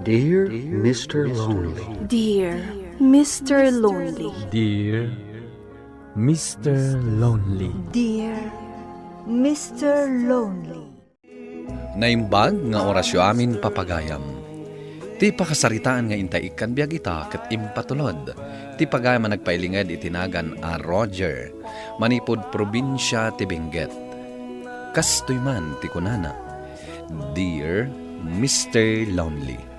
Dear Mr. Lonely. Dear Mr. Lonely. Dear Mr. Lonely. Dear Mr. Lonely. Naimbag nga orasyo amin papagayam. Ti pakasaritaan nga intay ikan biyag ita ket impatulod. Ti pagayam nagpailinged itinagan a Roger. Manipod probinsya ti Benguet. Kastoy man ti kunana. Dear Mr. Lonely.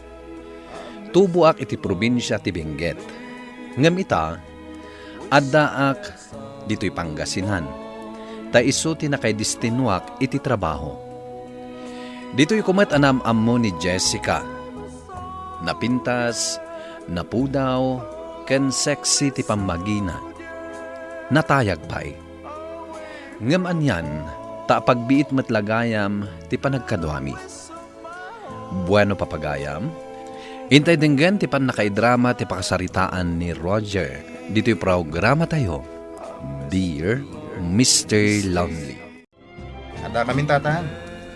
Tubuak iti probinsya ti Benguet. Ngem ita, addaak dito'y Pangasinan. Ta iso ti nakay distinuak iti trabaho. Dito'y kumat anam-am mo ni Jessica. Napintas, napudaw, ken sexy ti pamagina. Natayag pa'y. Ngem anyan, ta pagbiit matlagayam ti panagkadwami. Bueno papagayam, intay denggan ti pan nakaidrama ti pakasaritaan ni Roger. Dito'y programa tayo, Dear Mr. Lonely. Handa kami tatahan.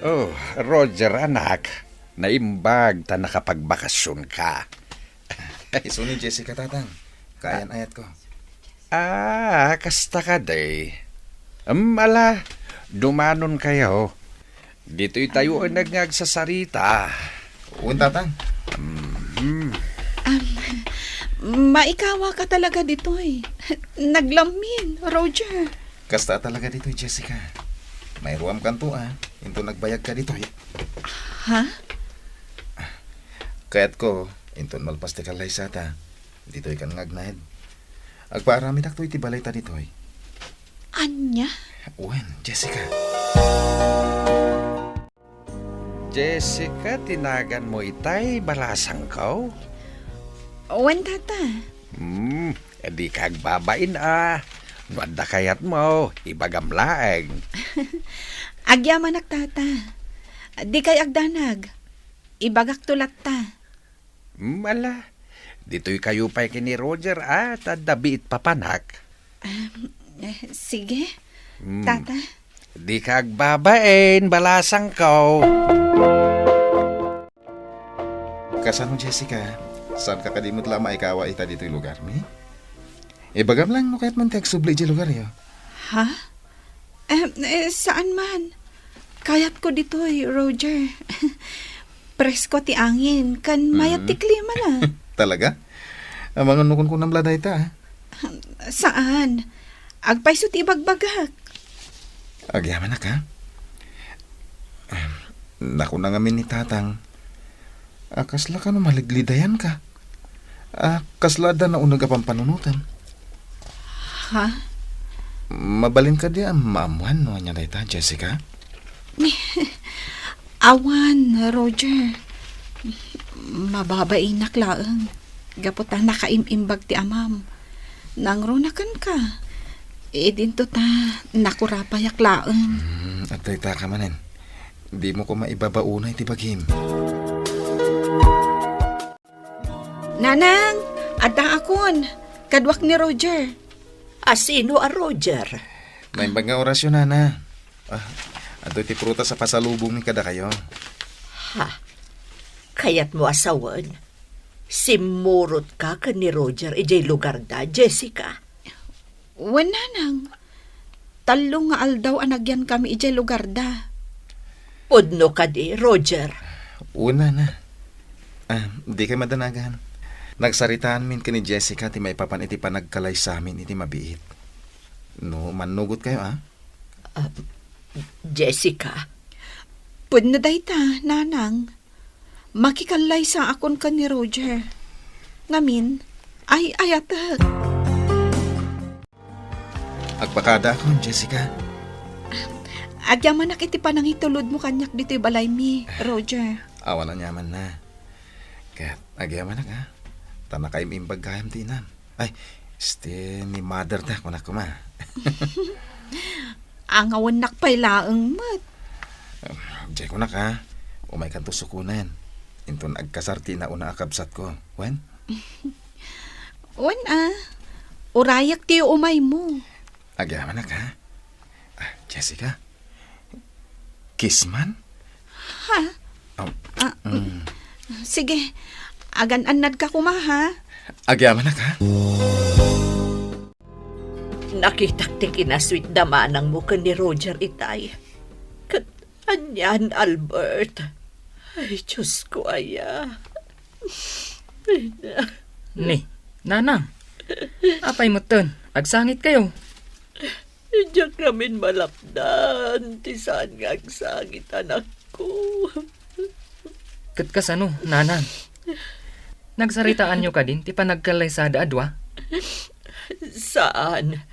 Oh, Roger anak, naimbag ta nakapagbakasyon ka. Iso ni Jessica tatang. Kayan ayat ko. Kasta ka day. Ala, dumanon kayo. Dito'y tayo ang nagsasalita. Uwan tatang. Maikawa ka talaga dito eh. Naglamin, Roger. Kasta talaga dito, Jessica. May ruam kanto Into nagbayag ka dito. Ha? Kaya't ko, into malpas ti kalay sata. Dito ikan ngagnahid. Agpaarami takto iti balay ta dito. Anya? Uwan, Jessica. Jessica, tinagan mo itay balasang kaw? Wen tata. Edi kagbabain Wanda kayat mo, ibagamlaeng. Agyaman tata. Di kay agdanag. Ibagak tulat ta. Ala, dito'y kayo pa'y kini Roger at dabiit papanak. Sige, tata. Di kagbabain, balasang kaw. Kasano, Jessica? Saan ka kadimot lama ikawa ita dito'y lugar mi? Ibagam lang mo kaya't man subli di lugar yo. Ha? Saan man? Kayat ko dito Roger. Presko ti angin, kan mayat ti klima na. Talaga? Mga nukon ko ng bladay ta. Saan? Agpaiso ti bagbagak. Agyaman na ka? Naku na ngamin ni tatang. Kasla ka no maliglidayan ka. Kasla da na unag apang panunutan. Ha? Mabalin ka di ang maamuan no niya na ita, Jessica? Awan, Roger. Mababainak laeng. Gaputa nakaimimbag ti amam. Nangrunakan ka. Dinto ta, nakurapayak laeng. At ita ka manin. Di mo ko maibabaunay ti baghim. Nanang, adda akon. Kadwak ni Roger. Sino a Roger? May nga orasyon na. Ato ti pruta sa pasalubong ni kada kayo. Ha? Kayat mo asawan? Simurot ka ni Roger ijay lugar da, Jessica. Wen nanang. Talong nga aldaw anagyan kami ijay lugar da. Pudno ka di, Roger. Una na. Di kayo madanagan. Nagsaritaan min ka ni Jessica ti may papan iti panagkalay sa amin iti mabiit. No, manugot kayo Jessica. Pudno dayta, nanang. Makikalay sa akon ka ni Roger. Ngamin, ay ayatag. Agpakada ako, Jessica. Agyaman na kiti panangitulod mo kanyak dito'y balay mi, Roger. Awan na nyaman na. Kaya agyaman na ka. Tanakay imbag kayam tinan. Ay, ni mother ta kung ako ma. Ang awan nakpay laeng mat. Jay ko na ka. Umay kanto sukunan. Intun agkasarti na una akabsat ko. Wen? Wen urayak tiyo umay mo. Agyaman na ka. Jessica? Kiss man? Ha? Sige, agan-anad ka kuma, ha? Agyaman na ka? Nakitak ti kinasweet damanang mo kan ni Roger itay. Kat anyan, Albert. Ay, Diyos ko, aya. Ni, nanang. Apay mo ton, agsangit kayo. Diyak namin malapdan. Ti saan nga agsangit, anak ko. Kat kasano, nanang. Nagsaritaan nyo ka din, ti panagkalay sa adwa. Saan?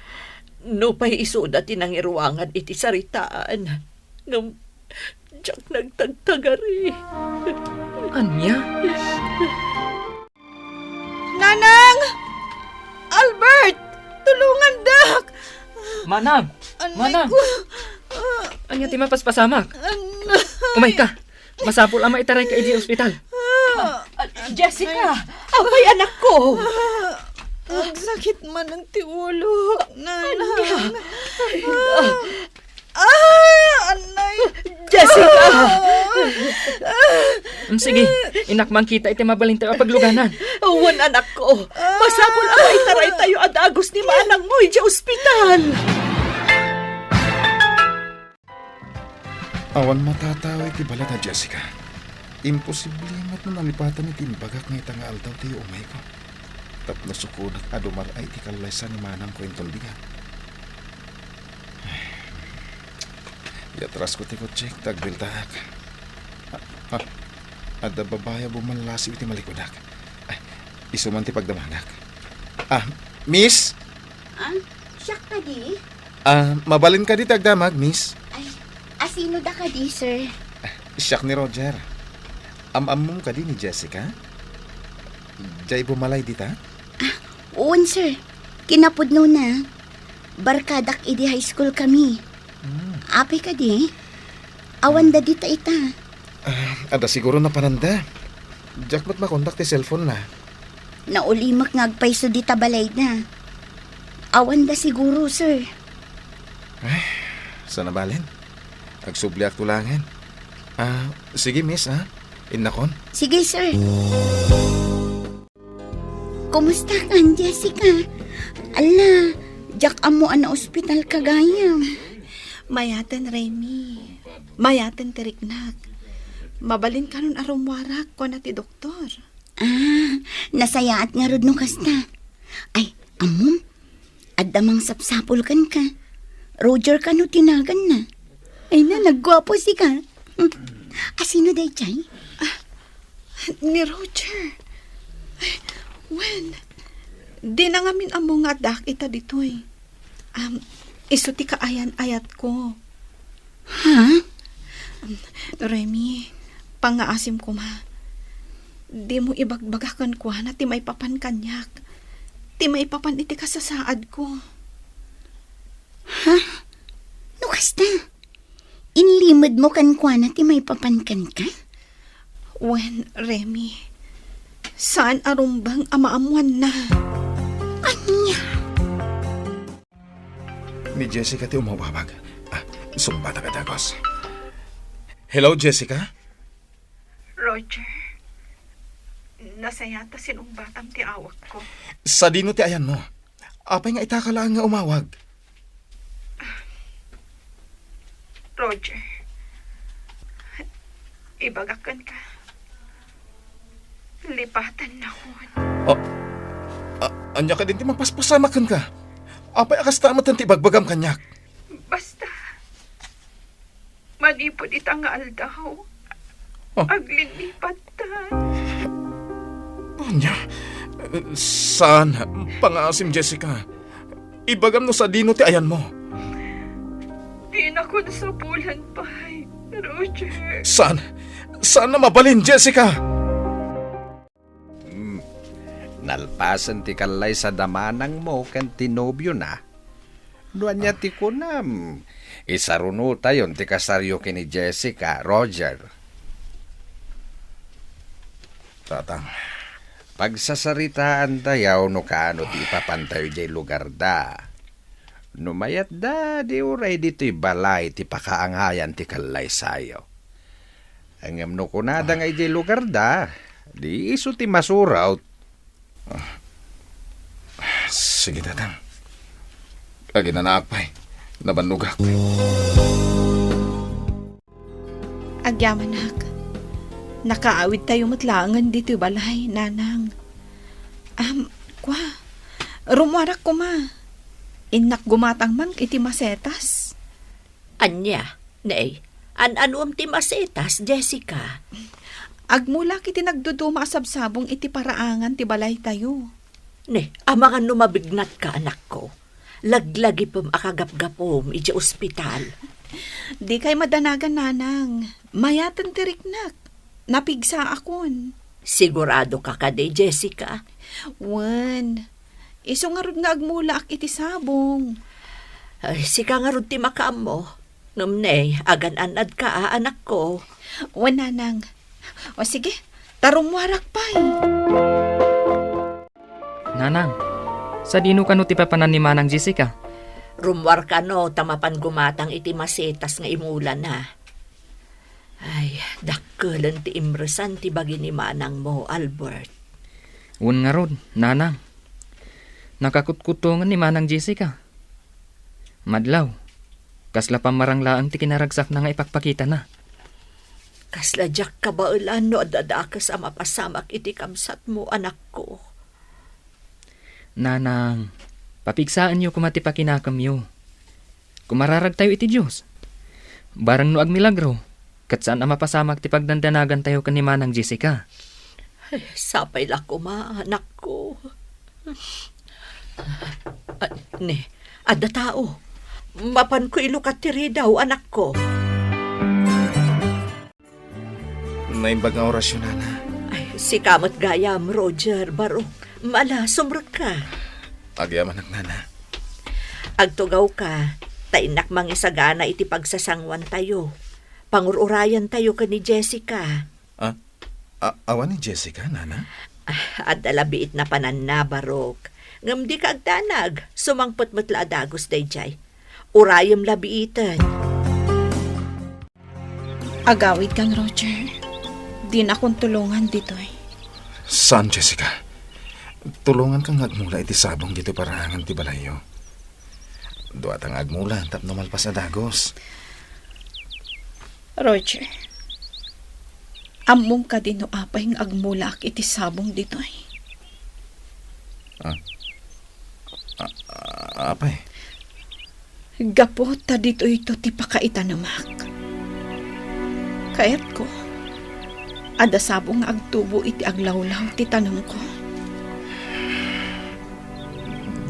No pa'y isuda tinangiruangan iti saritaan. Ngam, diyak nagtagtagari. Anya? Nanang! Albert! Tulungan, dak! Manang! Manang! Anya ti mapaspasamak? Umay ka! Masapul ama itaray ka iti ospital. Jessica! Abay, anak ko! Ang sakit man ng tiulo, nanang. Anay! Jessica! Sige, inakmang kita iti mabaling tayo pagluganan. Uwan, anak ko! Masapul abay taray tayo at agos ni manang mo iti ospital! Awan matataw iti balata, Jessica. Imposible mat no nalipatan iti imbagak nga itang aldaw ti umay ko. Tapno sukudak adumar ay iti kalaysan ni manang ko intol biga. Yatras ko ti kutsik, tagbiltak. Ada babaya bumalasi iti malikodak. Ay, isuman ti pagdamanak. Miss? Siyak ka di? Mabalin ka di tagdamag, miss. Asino da ka di, sir? Siyak ni Roger. Amam ka di ni Jessica? Jay bumalay dita? Uon, sir. Kinapudno na. Barkadak idi high school kami. Api ka di? Awan da dita ita. Ada siguro na pananda. Jack ba't makontak ti cellphone na? Naulimak ngagpayso dita balay na. Awan da siguro, sir. Sana balin? Agsubli ak tulangan. Sige, miss, Innakon. Sige, sir. Kumusta ka, Jessica? Ala, jak amo na ospital kagayam. Mayaten, Remy. Mayaten, Tiriknak. Mabalin ka nun arumwarak ko na ti doktor. Nasayaat nga rod no kasta. Ay, amom, addamang sapsapul kan ka. Roger ka no tinagan na. Ay na, naggwapo si ka. Asino day, Chay? Ni Roger. Ay, when? Di na ngamin amo nga dak ita ditoy. Iso ti kaayan-ayat ko. Ha? Remy, pangaasim ko ma. Di mo ibagbagakan ko na ti may papan kanyak. Ti may papan iti kasasaad ko. Ha? No kasta? Inlimod mo kan kwa na ti may papankan ka? When, Remy, saan arumbang amaamuan na? Anya? Ni Jessica ti umawawag. Sumbata ka dagos. Hello, Jessica? Roger, nasayata sinong batang ti awak ko. Sa dino ti ayan mo. Apay nga itakalaan nga umawag. Roger, ibagakan ka. Lipatan na hon. Anya ka din ti magpaspasamakan ka. Apay akas tamat ti bagbagam kanyak. Basta, manipod itang aldaw. Aglinipatan. Anya, saan? Pangasim, Jessica. Ibagam no sa dino ti ayan mo. Di na ko sa bulan pa, Roger. Saan? Saan na mabalin, Jessica? Nalpasan ti kalay sa damanang mo kan tinobyo na. Duan niya ti kunam. Isaruno tayon ti kasaryo kini Jessica, Roger. Tatang. Pagsasaritaan tayaw no kaano ti ipapantayo jay lugar da. Numayat da, di uray dito'y balay ti pakaangayan ti kalay sayo. Ang amno kunada nga jay lugar da, Di iso ti masuraw. Sige, tatang. Agi na naakpay. Nabanugak. Agyaman hak. Nakaawid tayo matlangan dito balay, nanang. Kwa. Rumwarak ko ma. Inak gumatang mang iti masetas. Anya, nay, anuam ti masetas, Jessica. Agmula kiti nagduduma sabsabong iti paraangan ti balay tayo. Ne, amangan numabignat ka, anak ko. Laglagi pum akagapgapom iti ospital. Di kay madanagan, nanang. Mayatan tiriknak. Napigsa akon. Sigurado ka kade, Jessica. Wan. Iso nga rod nga agmula ak iti sabong. Ay, sika nga ron ti makaam mo. Ngamnay, agan-anad ka, anak ko. Wan, nanang. O sige, tarumwarak pa'y. Nanang, sa dino ka no ti papanan ni Manang Jessica? Rumwar ka no, tamapan gumatang iti masetas nga imulan na. Ay, dakkelan ti imresan ti bagi ni manang mo, Albert. Un nga rod, nanang. Nakakutkutungan ni Manang Jessica. Madlaw, kasla pamaranglaang ti kinaragsak na nga ipakpakita na. Kasla jak ka ba ulan no adadakas ang mapasamak iti kamsat mo, anak ko. Nanang, papigsaan niyo kumati pa kinakamyo. Kumararag tayo iti Diyos. Barang no agmilagro, kat saan ang mapasamak ti pagdandanagan tayo kan ni Manang Jessica. Ay, sapay la ko ma, anak ko. Ne, adda tao. Mapan ko ilukat tiri daw, anak ko. Naimbag nga orasyon, nana. Ay, si kamot gayam, Roger, baro. Mala, sumrot ka. Agyaman ak, nana. Agtugaw ka, tainak mang isagana iti pagsasangwan tayo. Pangururayan tayo ka ni Jessica. Awan ni Jessica, nana? At alabiit na panan na, Barok. Ngam di ka agdanag, sumangpot matla adagos dayjay. Urayam labiitan. Agawid kang Roger. Di na akong tulungan dito'y. Saan, Jessica? Tulungan kang agmula iti sabong dito parahangan ti balayo. Duat ang agmula, tapno malpas na dagos. Roger. Among ka din no apay ng agmulak iti sabong dito'y. Apay? Gapo ta dito ito ti pakaitanamak. Kayat ko, ada sabong nga agtubo iti aglawlaw ti tanong ko.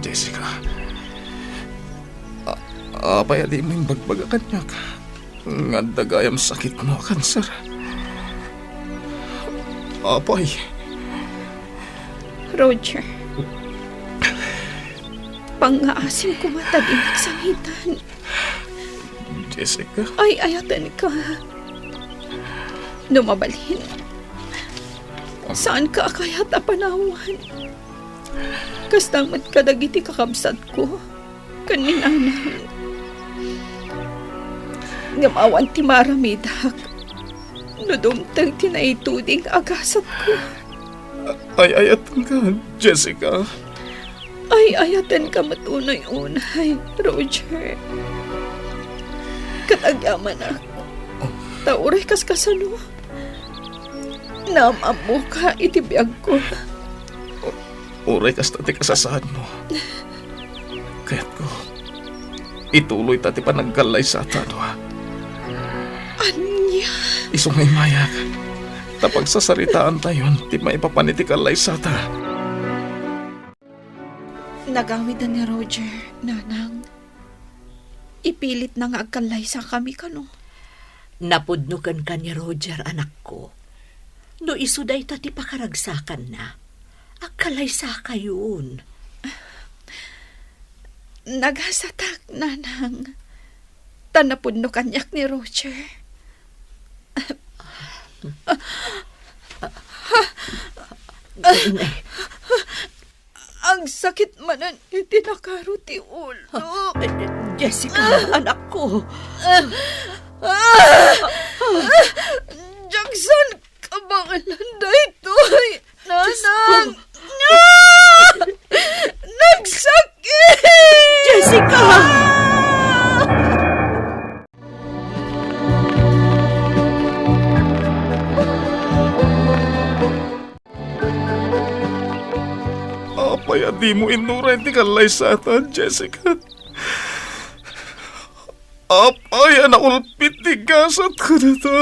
Jessica, apay adi mo yung bagbagakan niya ka. Nga dagayam sakit mo, kanser. Apay. Roger, pangaasim ko matagin nagsangitan. Jessica? Ay, ayatan ka. Numabalhin. Saan ka kaya tapanawan? Kastamat ka dagiti kakabsat ko. Kaninanang. Ngamawan ti maramidak. Nudumtang tinaituding agasat ko. Ay, ayatan ka, Jessica. Ay, ayatan ka matunay-unay, Roger. Katagyaman ako. Tauray kas kasano. Namamu ka itibiyag ko. Uray kas tati kasasaan mo. Kaya't ko, ituloy tati pa naggalay sa atadwa. Anya? Isungay mayak. Tapag sasaritaan tayo, ti maipapanitikalay sa ta. Nagawid na ni Roger, nanang. Ipilit na nga agkalay sa kami kano. Napudnukan ka ni Roger, anak ko. No isuday tati pakaragsakan na. Akalay sa kayon. Nagasatak, nanang. Tanapudno kanyak ni Roger. Ang sakit manan itinakaro ti ulo. Jessica, anak ko. Jackson, kabangalan na ito. Kaya di mo inuray ti kalay sa atan, Jessica. Apay, naulpit ti gasat ko na to.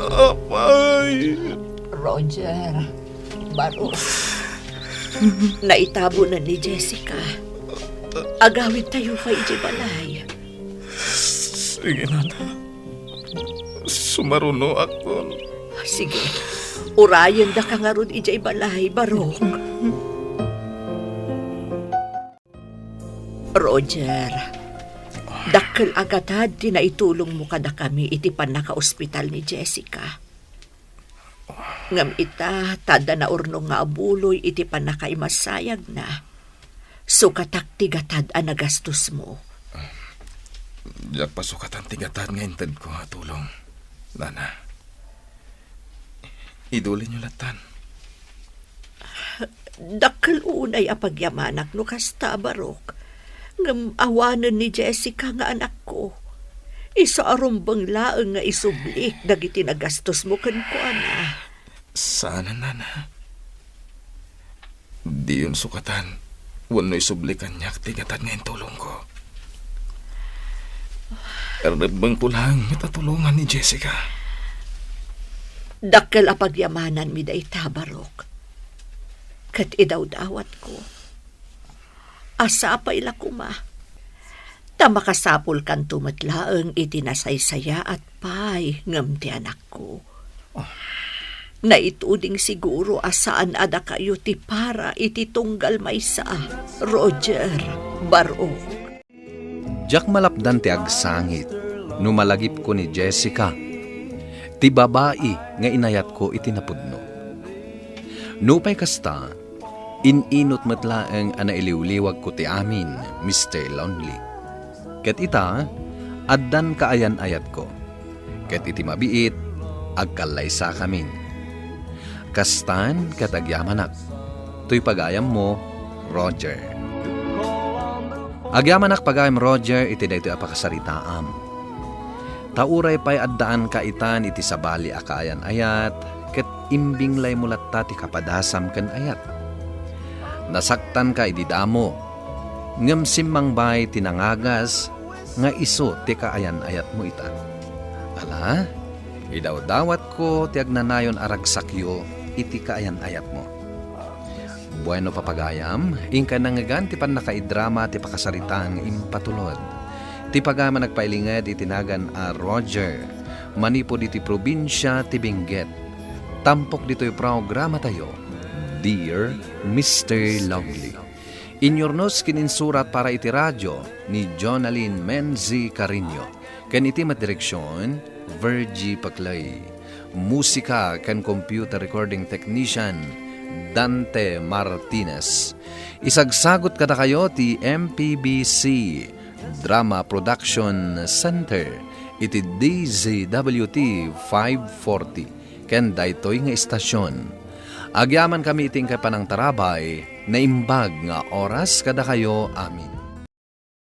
Apay. Roger, Baro. Naitabo na ni Jessica. Agawid tayo kay Balay. Sige na. Sumaruno ako. Sige, urayan da ka nga ron ijay Balay, Barok. Roger, dakkel agatad tinaitulong mo kada kami iti panaka-ospital ni Jessica. Ngam ita, tada na urnong nga abuloy iti panakaimasayag na. Sukatak tigatad ang nagastos mo. Diyak pasukatan tigatan nga intad ko nga tulong. Nana, idulin nyo latan. Dakkel unay apagyamanak no kasta, Barok. Ngam awanan ni Jessica nga anak ko. Isa arumbang laeng nga isublik dagiti nagastos mo kan ko, ana. Sana, Nana. Di yun sukatan. Wano'y sublikan niya tigatan nga tulong ko. Karabang ko lang matatulungan ni Jessica. Dakkel apagyamanan mi da itabarok. Kat idaw-dawat ko. Asa pa ila kuma. Tamakasapol kan tumatlaeng itinasaysaya at pay ngam ti anak ko. Naituding siguro asaan ada kayo ti para iti tunggal maysa, Roger, Barok. Diyak malapdan ti agsangit, numalagip ko ni Jessica. Ti babae nga inayat ko iti napudno. Nupay kasta, ininot matlaeng anailiwliwag ko ti amin, Mr. Lonely. Ket ita, addan kaayan ayat ko. Ket iti mabiit, agkalay sa kamin. Kastan katagyamanak. To'y pagayam mo, Roger. Agyamanak pagayam Roger, iti daytoy apakasaritaam. Tauray pa'y addaan kaitan iti sabali akayan ayat, ket imbing lay mulat ti kapadasam ken ayat. Nasaktan ka ididamo, ngem simmang bay tinangagas, nga iso ti kaayan ayat mo ita. Ala, idaw-dawat ko ti agnanayon aragsakyo, iti kaayan ayat mo. Bueno papagayam, ingka nangagan ti pan nakaidrama ti pakasaritan impatulod. Ti pagama nagpailingad itinagan a Roger, manipod iti probinsya ti Benguet. Tampok dito'y programa tayo, Dear Mr. Lonely. Inyornos kininsurat para iti radyo ni Jonaline Menzi Carino. Ken iti madireksyon, Virgie Paclay. Musika kan computer recording technician Dante Martinez. Isagsagot kada kayo ti MPBC Drama Production Center iti DZWT 540 ken daytoy nga istasyon. Agyaman kami iting kay panang tarabay na imbag nga oras kada kayo amin.